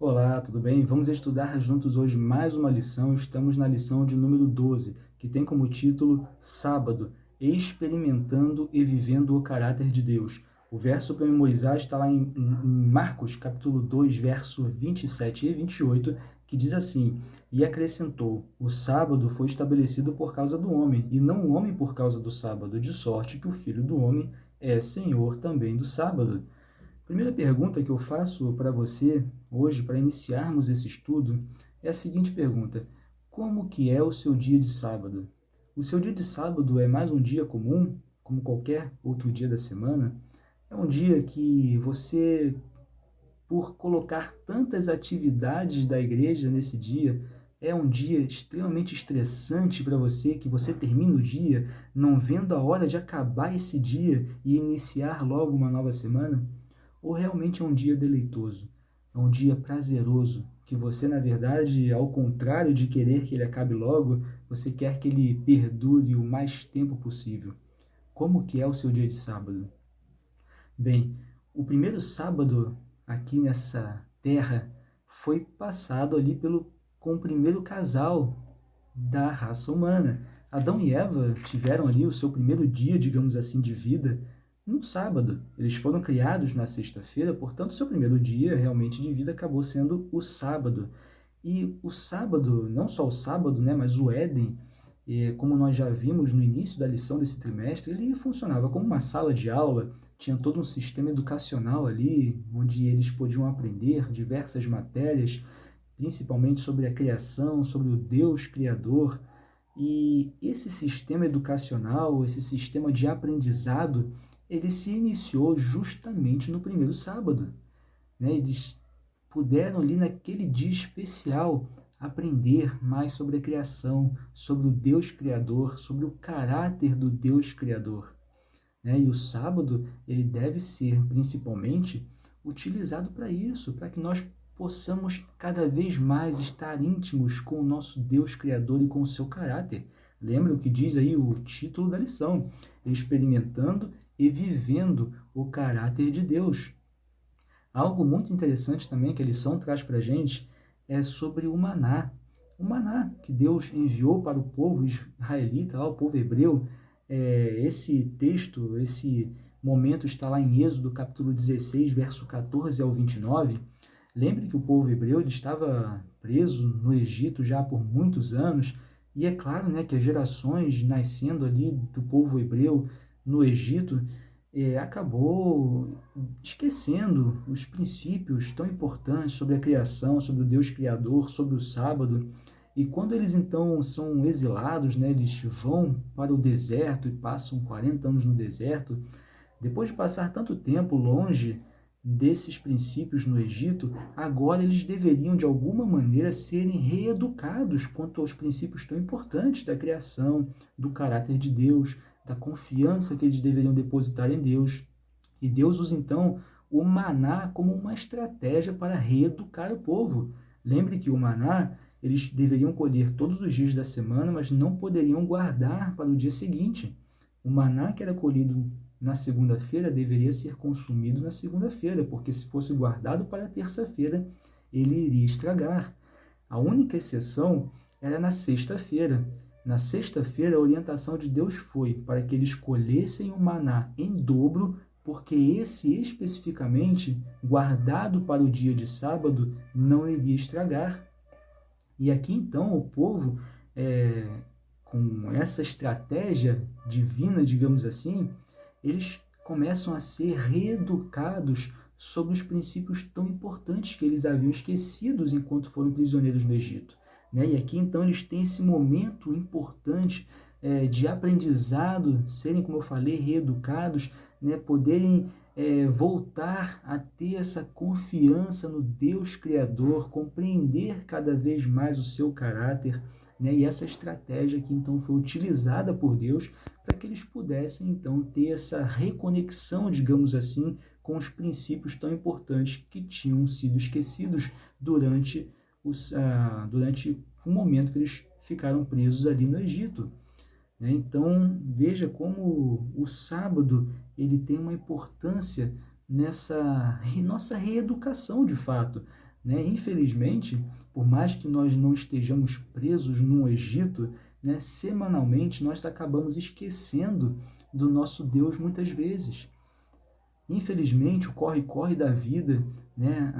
Olá, tudo bem? Vamos estudar juntos hoje mais uma lição. Estamos na lição de número 12, que tem como título Sábado, experimentando e vivendo o caráter de Deus. O verso para memorizar está lá em Marcos, capítulo 2, verso 27 e 28, que diz assim: E acrescentou: O sábado foi estabelecido por causa do homem, e não o homem por causa do sábado, de sorte que o Filho do homem é Senhor também do sábado. Primeira pergunta que eu faço para você hoje, para iniciarmos esse estudo, é a seguinte pergunta: como que é o seu dia de sábado? O seu dia de sábado é mais um dia comum, como qualquer outro dia da semana? É um dia que você, por colocar tantas atividades da igreja nesse dia, é um dia extremamente estressante para você, que você termina o dia não vendo a hora de acabar esse dia e iniciar logo uma nova semana? Ou realmente é um dia deleitoso, é um dia prazeroso, que você, na verdade, ao contrário de querer que ele acabe logo, você quer que ele perdure o mais tempo possível? Como que é o seu dia de sábado? Bem, o primeiro sábado aqui nessa terra foi passado ali com o primeiro casal da raça humana. Adão e Eva tiveram ali o seu primeiro dia, digamos assim, de vida no sábado. Eles foram criados na sexta-feira, portanto, seu primeiro dia realmente de vida acabou sendo o sábado. E o sábado, não só o sábado, né, mas o Éden, como nós já vimos no início da lição desse trimestre, ele funcionava como uma sala de aula, tinha todo um sistema educacional ali, onde eles podiam aprender diversas matérias, principalmente sobre a criação, sobre o Deus Criador. E esse sistema educacional, esse sistema de aprendizado, ele se iniciou justamente no primeiro sábado, né? Eles puderam ali naquele dia especial aprender mais sobre a criação, sobre o Deus Criador, sobre o caráter do Deus Criador, né? E o sábado, ele deve ser principalmente utilizado para isso, para que nós possamos cada vez mais estar íntimos com o nosso Deus Criador e com o seu caráter. Lembra o que diz aí o título da lição: experimentando e vivendo o caráter de Deus. Algo muito interessante também que a lição traz para a gente é sobre o maná. O maná que Deus enviou para o povo israelita, o povo hebreu. Esse texto, esse momento está lá em Êxodo capítulo 16, verso 14 ao 29. Lembre que o povo hebreu ele estava preso no Egito já por muitos anos, e é claro, né, que as gerações nascendo ali do povo hebreu no Egito acabou esquecendo os princípios tão importantes sobre a criação, sobre o Deus Criador, sobre o sábado. E quando eles então são exilados, né, eles vão para o deserto e passam 40 anos no deserto, depois de passar tanto tempo longe desses princípios no Egito, agora eles deveriam de alguma maneira serem reeducados quanto aos princípios tão importantes da criação, do caráter de Deus, da confiança que eles deveriam depositar em Deus. E Deus usa então o maná como uma estratégia para reeducar o povo. Lembre que o maná eles deveriam colher todos os dias da semana, mas não poderiam guardar para o dia seguinte. O maná que era colhido na segunda-feira deveria ser consumido na segunda-feira, porque se fosse guardado para a terça-feira, ele iria estragar. A única exceção era na sexta-feira. Na sexta-feira, a orientação de Deus foi para que eles colhessem o maná em dobro, porque esse especificamente, guardado para o dia de sábado, não iria estragar. E aqui então o povo, com essa estratégia divina, digamos assim, eles começam a ser reeducados sobre os princípios tão importantes que eles haviam esquecidos enquanto foram prisioneiros no Egito, né? E aqui então eles têm esse momento importante de aprendizado, serem, como eu falei, reeducados, né? Poderem voltar a ter essa confiança no Deus Criador, compreender cada vez mais o seu caráter, né? E essa estratégia que então foi utilizada por Deus para que eles pudessem então ter essa reconexão, digamos assim, com os princípios tão importantes que tinham sido esquecidos durante o momento que eles ficaram presos ali no Egito, né? Então veja como o sábado ele tem uma importância nessa nossa reeducação de fato. né? Infelizmente, por mais que nós não estejamos presos no Egito, né, semanalmente nós acabamos esquecendo do nosso Deus muitas vezes. Infelizmente, o corre-corre da vida, né,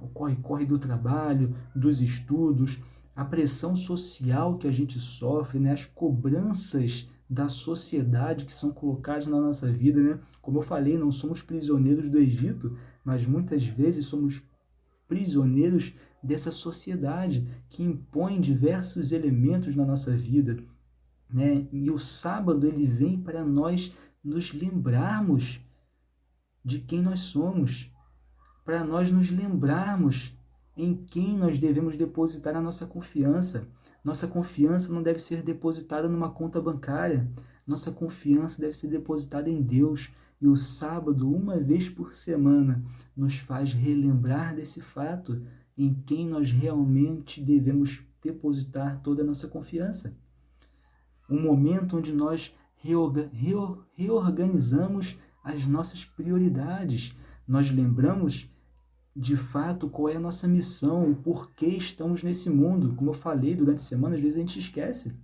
o corre-corre do trabalho, dos estudos, a pressão social que a gente sofre, né, as cobranças da sociedade que são colocadas na nossa vida, né? Como eu falei, não somos prisioneiros do Egito, mas muitas vezes somos prisioneiros dessa sociedade que impõe diversos elementos na nossa vida, né? E o sábado ele vem para nós nos lembrarmos de quem nós somos, para nós nos lembrarmos em quem nós devemos depositar a nossa confiança. Nossa confiança não deve ser depositada numa conta bancária. Nossa confiança deve ser depositada em Deus. E o sábado, uma vez por semana, nos faz relembrar desse fato, em quem nós realmente devemos depositar toda a nossa confiança. Um momento onde nós reorganizamos as nossas prioridades. Nós lembramos de fato qual é a nossa missão, o porquê estamos nesse mundo. Como eu falei durante a semana, às vezes a gente esquece.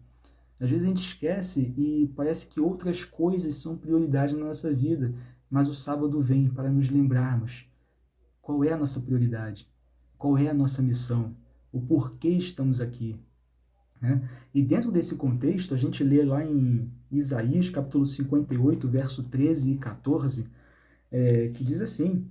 Às vezes a gente esquece e parece que outras coisas são prioridade na nossa vida, mas o sábado vem para nos lembrarmos qual é a nossa prioridade, qual é a nossa missão, o porquê estamos aqui, né? E dentro desse contexto, a gente lê lá em Isaías, capítulo 58, verso 13 e 14, que diz assim: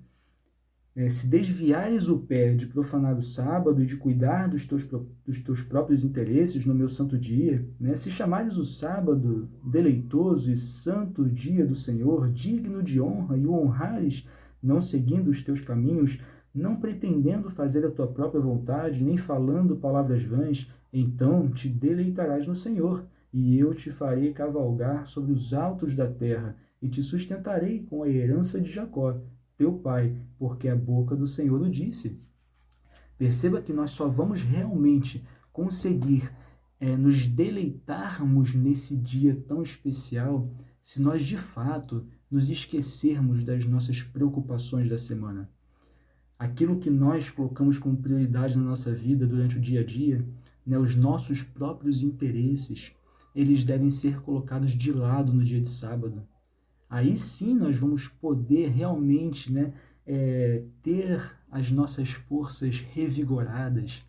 se desviares o pé de profanar o sábado e de cuidar dos teus próprios interesses no meu santo dia, né? Se chamares o sábado deleitoso e santo dia do Senhor, digno de honra, e o honrares, não seguindo os teus caminhos, não pretendendo fazer a tua própria vontade, nem falando palavras vãs, então te deleitarás no Senhor, e eu te farei cavalgar sobre os altos da terra, e te sustentarei com a herança de Jacó, teu pai, porque a boca do Senhor o disse. Perceba que nós só vamos realmente conseguir nos deleitarmos nesse dia tão especial se nós de fato nos esquecermos das nossas preocupações da semana. Aquilo que nós colocamos como prioridade na nossa vida durante o dia a dia, né, os nossos próprios interesses, eles devem ser colocados de lado no dia de sábado. Aí sim nós vamos poder realmente, né, ter as nossas forças revigoradas,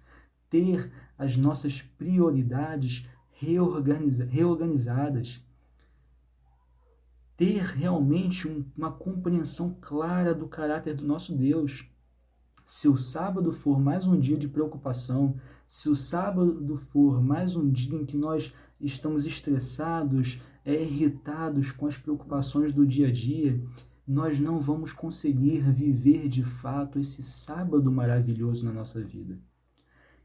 ter as nossas prioridades reorganizadas, ter realmente uma compreensão clara do caráter do nosso Deus. Se o sábado for mais um dia de preocupação, se o sábado for mais um dia em que nós estamos estressados, irritados com as preocupações do dia a dia, nós não vamos conseguir viver de fato esse sábado maravilhoso na nossa vida.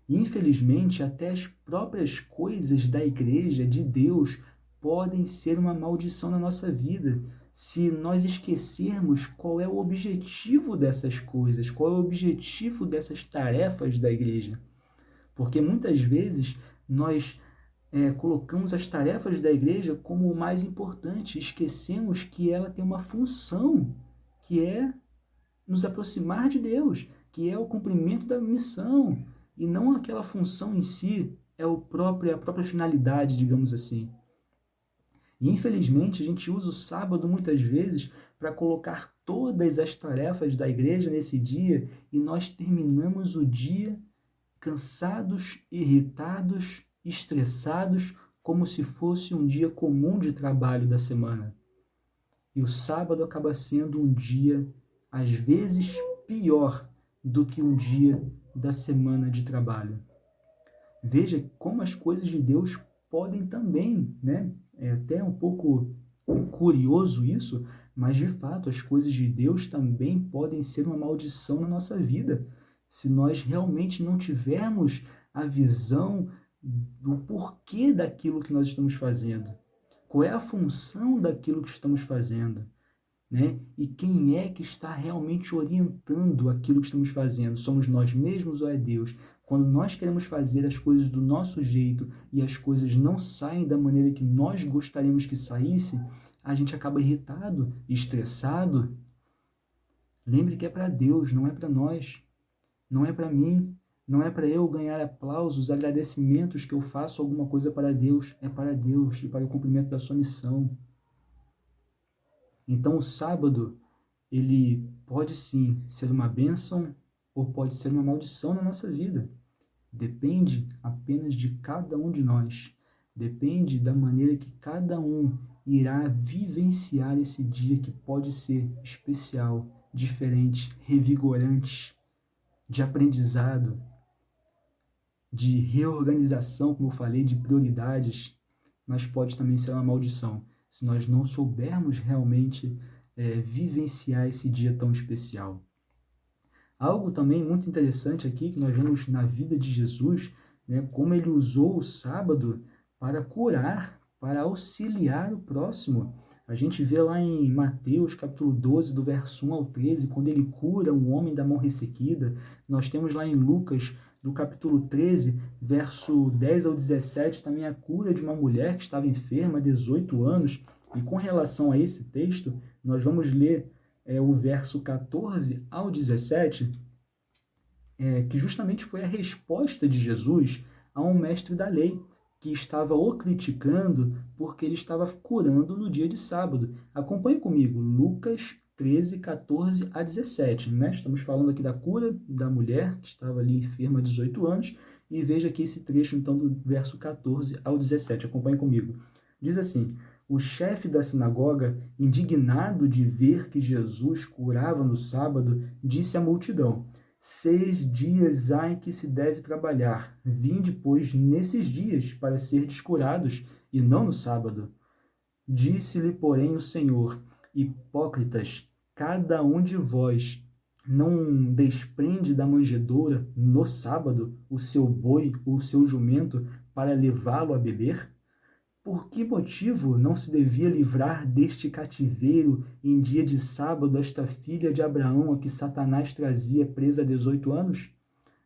Infelizmente, até as próprias coisas da igreja, de Deus, podem ser uma maldição na nossa vida, se nós esquecermos qual é o objetivo dessas coisas, qual é o objetivo dessas tarefas da igreja. Porque muitas vezes nós colocamos as tarefas da igreja como o mais importante, esquecemos que ela tem uma função, que é nos aproximar de Deus, que é o cumprimento da missão, e não aquela função em si, é a própria finalidade, digamos assim. E, infelizmente, a gente usa o sábado muitas vezes para colocar todas as tarefas da igreja nesse dia e nós terminamos o dia cansados, irritados, estressados, como se fosse um dia comum de trabalho da semana. E o sábado acaba sendo um dia, às vezes, pior do que um dia da semana de trabalho. Veja como as coisas de Deus podem também, né? É até um pouco curioso isso, mas de fato as coisas de Deus também podem ser uma maldição na nossa vida, se nós realmente não tivermos a visão do porquê daquilo que nós estamos fazendo. Qual é a função daquilo que estamos fazendo, né? E quem é que está realmente orientando aquilo que estamos fazendo? Somos nós mesmos ou é Deus? Quando nós queremos fazer as coisas do nosso jeito e as coisas não saem da maneira que nós gostaríamos que saísse, a gente acaba irritado, estressado. Lembre que é para Deus, não é para nós. não é para mim, não é para eu ganhar aplausos, agradecimentos que eu faço alguma coisa para Deus, é para Deus e para o cumprimento da sua missão. Então o sábado, ele pode sim ser uma bênção ou pode ser uma maldição na nossa vida. Depende apenas de cada um de nós. Depende da maneira que cada um irá vivenciar esse dia que pode ser especial, diferente, revigorante, de aprendizado, de reorganização, como eu falei, de prioridades, mas pode também ser uma maldição, se nós não soubermos realmente vivenciar esse dia tão especial. Algo também muito interessante aqui, que nós vemos na vida de Jesus, né, como ele usou o sábado para curar, para auxiliar o próximo. A gente vê lá em Mateus, capítulo 12, do verso 1 ao 13, quando ele cura um homem da mão ressequida. Nós temos lá em Lucas, do capítulo 13, verso 10 ao 17, também a cura de uma mulher que estava enferma há 18 anos. E com relação a esse texto, nós vamos ler o verso 14 ao 17, que justamente foi a resposta de Jesus a um mestre da lei, que estava o criticando porque ele estava curando no dia de sábado. Acompanhe comigo, Lucas 13, 14 a 17. Né? Estamos falando aqui da cura da mulher que estava ali enferma há 18 anos, e veja aqui esse trecho então do verso 14 ao 17. Acompanhe comigo. Diz assim: o chefe da sinagoga, indignado de ver que Jesus curava no sábado, disse à multidão: 6 dias há em que se deve trabalhar. Vinde, pois, nesses dias para serdes curados, e não no sábado. Disse-lhe, porém, o Senhor: hipócritas, cada um de vós não desprende da manjedoura no sábado o seu boi ou o seu jumento para levá-lo a beber? Por que motivo não se devia livrar deste cativeiro em dia de sábado esta filha de Abraão a que Satanás trazia presa há 18 anos?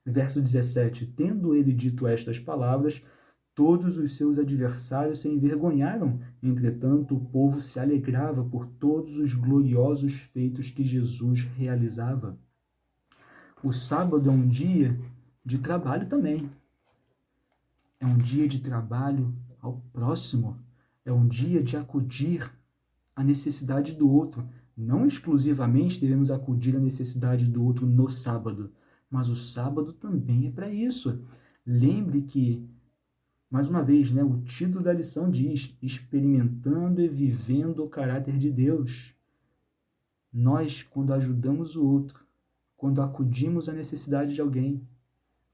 Verso 17. Tendo ele dito estas palavras, todos os seus adversários se envergonharam. Entretanto, o povo se alegrava por todos os gloriosos feitos que Jesus realizava. O sábado é um dia de trabalho também. É um dia de trabalho ao próximo. É um dia de acudir à necessidade do outro. Não exclusivamente devemos acudir à necessidade do outro no sábado, mas o sábado também é para isso. Lembre que, mais uma vez, né, o título da lição diz: experimentando e vivendo o caráter de Deus. Nós, quando ajudamos o outro, quando acudimos à necessidade de alguém,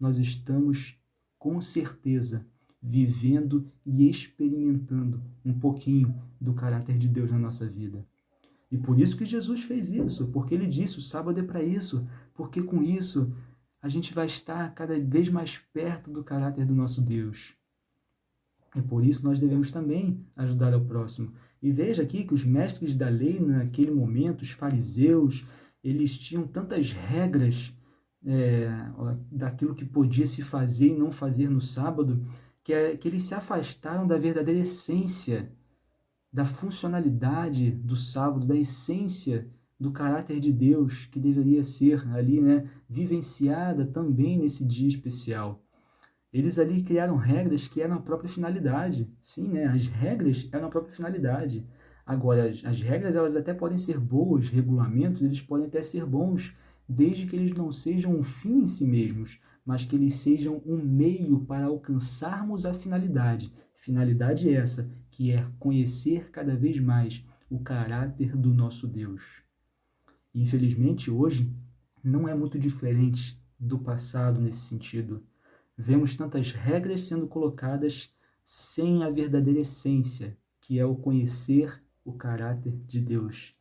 nós estamos, com certeza, vivendo e experimentando um pouquinho do caráter de Deus na nossa vida. E por isso que Jesus fez isso, porque ele disse: o sábado é para isso, porque com isso a gente vai estar cada vez mais perto do caráter do nosso Deus. E por isso nós devemos também ajudar ao próximo. E veja aqui que os mestres da lei, naquele momento, os fariseus, eles tinham tantas regras daquilo que podia se fazer e não fazer no sábado, que eles se afastaram da verdadeira essência, da funcionalidade do sábado, da essência do caráter de Deus, que deveria ser ali, né, vivenciada também nesse dia especial. Eles ali criaram regras que eram a própria finalidade. Sim, né, as regras eram a própria finalidade. Agora, as regras, elas até podem ser boas, regulamentos, eles podem até ser bons, desde que eles não sejam um fim em si mesmos, mas que eles sejam um meio para alcançarmos a finalidade. Finalidade essa, que é conhecer cada vez mais o caráter do nosso Deus. Infelizmente, hoje, não é muito diferente do passado nesse sentido. Vemos tantas regras sendo colocadas sem a verdadeira essência, que é o conhecer o caráter de Deus.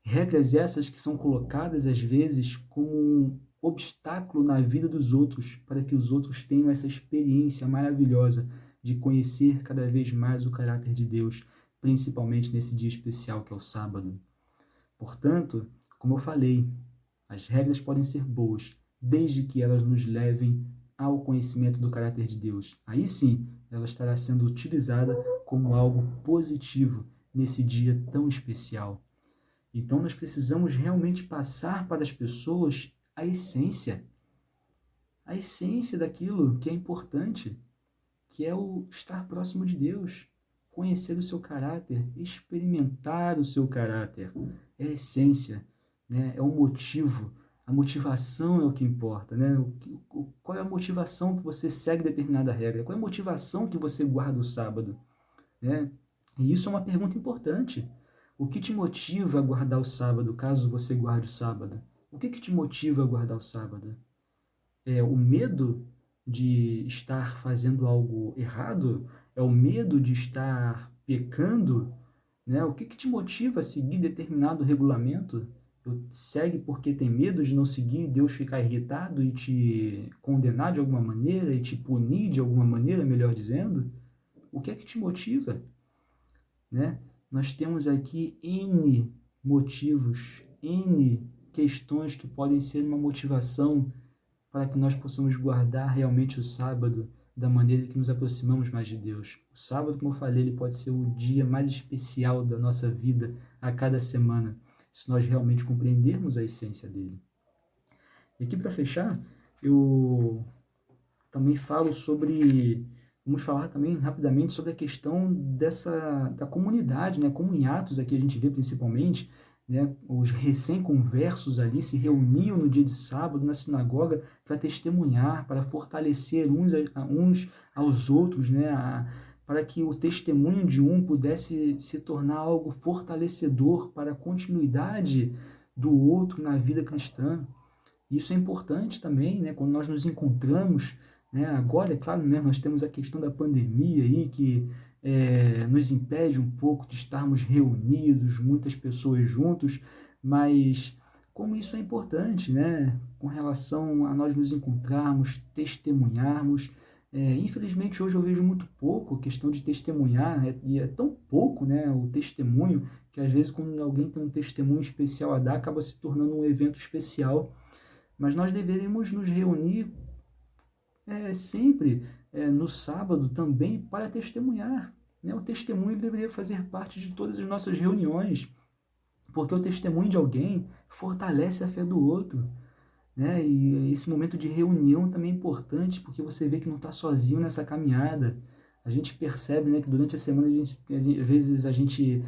Regras essas que são colocadas, às vezes, como um obstáculo na vida dos outros, para que os outros tenham essa experiência maravilhosa de conhecer cada vez mais o caráter de Deus, principalmente nesse dia especial que é o sábado. Portanto, como eu falei, as regras podem ser boas, desde que elas nos levem ao conhecimento do caráter de Deus. Aí sim, ela estará sendo utilizada como algo positivo nesse dia tão especial. Então nós precisamos realmente passar para as pessoas a essência. a essência daquilo que é importante, que é o estar próximo de Deus, conhecer o seu caráter, experimentar o seu caráter. É a essência, né? É o motivo. A motivação é o que importa, né? Qual é a motivação que você segue determinada regra? Qual é a motivação que você guarda o sábado, né? E isso é uma pergunta importante. O que te motiva a guardar o sábado, caso você guarde o sábado? O que te motiva a guardar o sábado? É o medo de estar fazendo algo errado? É o medo de estar pecando? Né? O que te motiva a seguir determinado regulamento? Segue porque tem medo de não seguir, Deus ficar irritado e te condenar de alguma maneira e te punir de alguma maneira, melhor dizendo? O que é que te motiva? Né? Nós temos aqui N motivos, N questões que podem ser uma motivação para que nós possamos guardar realmente o sábado da maneira que nos aproximamos mais de Deus. O sábado, como eu falei, ele pode ser o dia mais especial da nossa vida a cada semana, se nós realmente compreendermos a essência dele. E aqui para fechar, eu também falo sobre, vamos falar também rapidamente sobre a questão da comunidade, né? Como em Atos aqui a gente vê principalmente, né? Os recém-conversos ali se reuniam no dia de sábado na sinagoga para testemunhar, para fortalecer uns aos outros, né? Para que o testemunho de um pudesse se tornar algo fortalecedor para a continuidade do outro na vida cristã. Isso é importante também, né? Quando nós nos encontramos, né? Agora, é claro, né? Nós temos a questão da pandemia aí que nos impede um pouco de estarmos reunidos, muitas pessoas juntos, mas como isso é importante, né? Com relação a nós nos encontrarmos, testemunharmos. Infelizmente hoje eu vejo muito pouco a questão de testemunhar, e é tão pouco, né, o testemunho, que às vezes quando alguém tem um testemunho especial a dar, acaba se tornando um evento especial. Mas nós deveríamos nos reunir sempre no sábado também para testemunhar. Né? O testemunho deveria fazer parte de todas as nossas reuniões, porque o testemunho de alguém fortalece a fé do outro. Né? E esse momento de reunião também é importante, porque você vê que não está sozinho nessa caminhada. A gente percebe, né, que durante a semana, às vezes a gente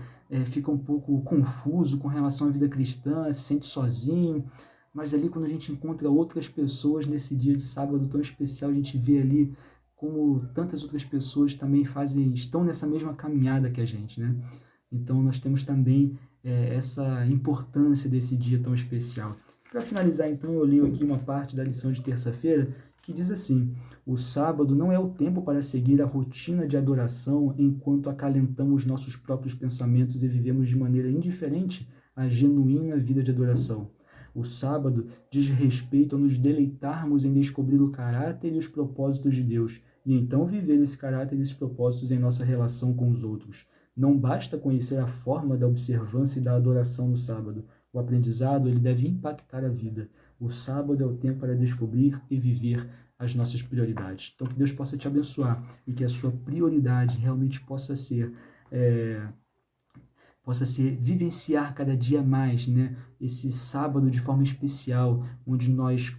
fica um pouco confuso com relação à vida cristã, se sente sozinho, mas ali quando a gente encontra outras pessoas nesse dia de sábado tão especial, a gente vê ali como tantas outras pessoas também estão nessa mesma caminhada que a gente, né? Então nós temos também essa importância desse dia tão especial. Para finalizar, então, eu leio aqui uma parte da lição de terça-feira que diz assim: o sábado não é o tempo para seguir a rotina de adoração enquanto acalentamos nossos próprios pensamentos e vivemos de maneira indiferente a genuína vida de adoração. O sábado diz respeito a nos deleitarmos em descobrir o caráter e os propósitos de Deus, e então viver esse caráter e esses propósitos em nossa relação com os outros. Não basta conhecer a forma da observância e da adoração no sábado. O aprendizado ele deve impactar a vida. O sábado é o tempo para descobrir e viver as nossas prioridades. Então, que Deus possa te abençoar e que a sua prioridade realmente possa ser vivenciar cada dia mais, né, esse sábado de forma especial, onde nós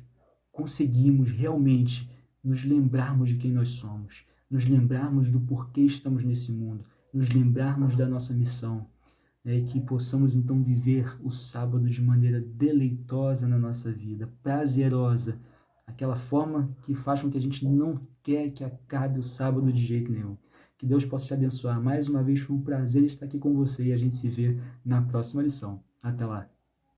conseguimos realmente nos lembrarmos de quem nós somos, nos lembrarmos do porquê estamos nesse mundo, nos lembrarmos da nossa missão, né, e que possamos então viver o sábado de maneira deleitosa na nossa vida, prazerosa, aquela forma que faz com que a gente não quer que acabe o sábado de jeito nenhum. Que Deus possa te abençoar. Mais uma vez foi um prazer estar aqui com você e a gente se vê na próxima lição. Até lá!